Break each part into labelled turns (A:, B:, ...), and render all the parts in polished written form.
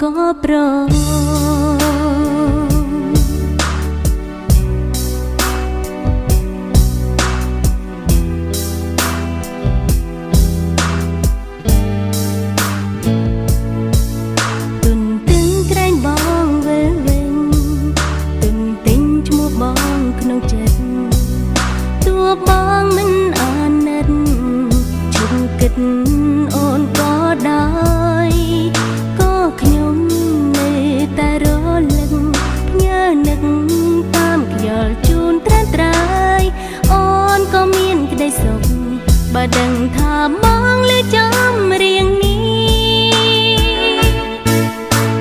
A: ก็โปรបងមិនអាណិតជុំគិតអូនក៏ដែរក៏ខ្ញុំនៅតែរលឹកញើនឹកតាមខ្យល់ជូនត្រានត្រាយអូនក៏មានក្តីសុខបើដឹងថាបងលើចំរៀងនេះ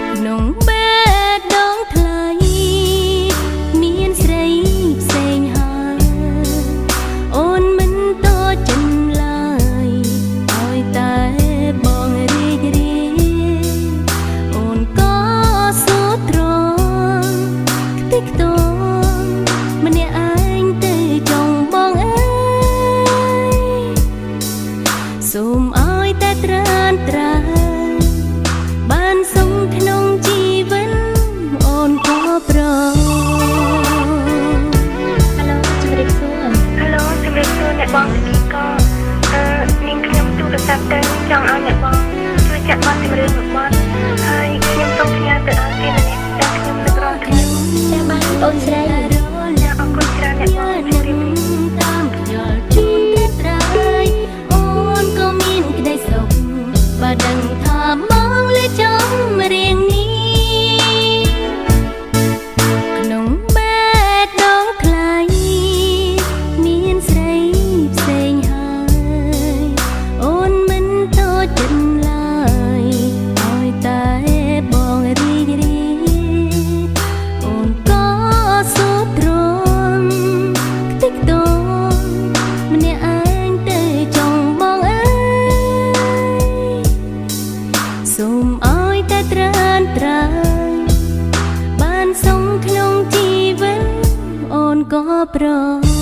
A: ក្នុងបេះដូងថ្លៃមានស្រីផ្សេងហើយអូនមិនតូចចិនឡើយឲ្យតែបងរីករាយអូនក៏សូត្រង់ខ្ទេចខ្ទងម្នាក់ឯងទៅចង់បងអើយសូមឲ្យតែត្រានត្រាបានសុំក្នុងជីវិតអូនក៏ប្រ
B: អ្នកបងទីក៏នាងខ្ញុំទូរស័ព្ទទៅចង់ឲ្យអ្នកបងជួយចាក់បទចម្រៀងរបស់ហើយខ្ញុំសូមផ្ញើទៅឲ្យគេម្នាក់ដែលខ្ញុំនឹករកខ្ញុំចាំបានអូនស្រីអរគុណច្រើនអ្នកបងរៀប
A: តាមខ្យល់ជូនត្រាយអូនក៏មានក្តីសុខបើដឹងថាបងលើចំរៀងនេះក្នុងបេះដូងថ្លៃមានស្រីផ្សេងហើយអូនមិនតូចចិនឡើយឲ្យតែបងរីករាយអូនក៏សូត្រង់ខ្ទេចខ្ទងម្នាក់ឯងទៅចង់បងអើយសូមឲ្យតែត្រានត្រាបានសុំក្នុងជីវិតអូនក៏ប្រ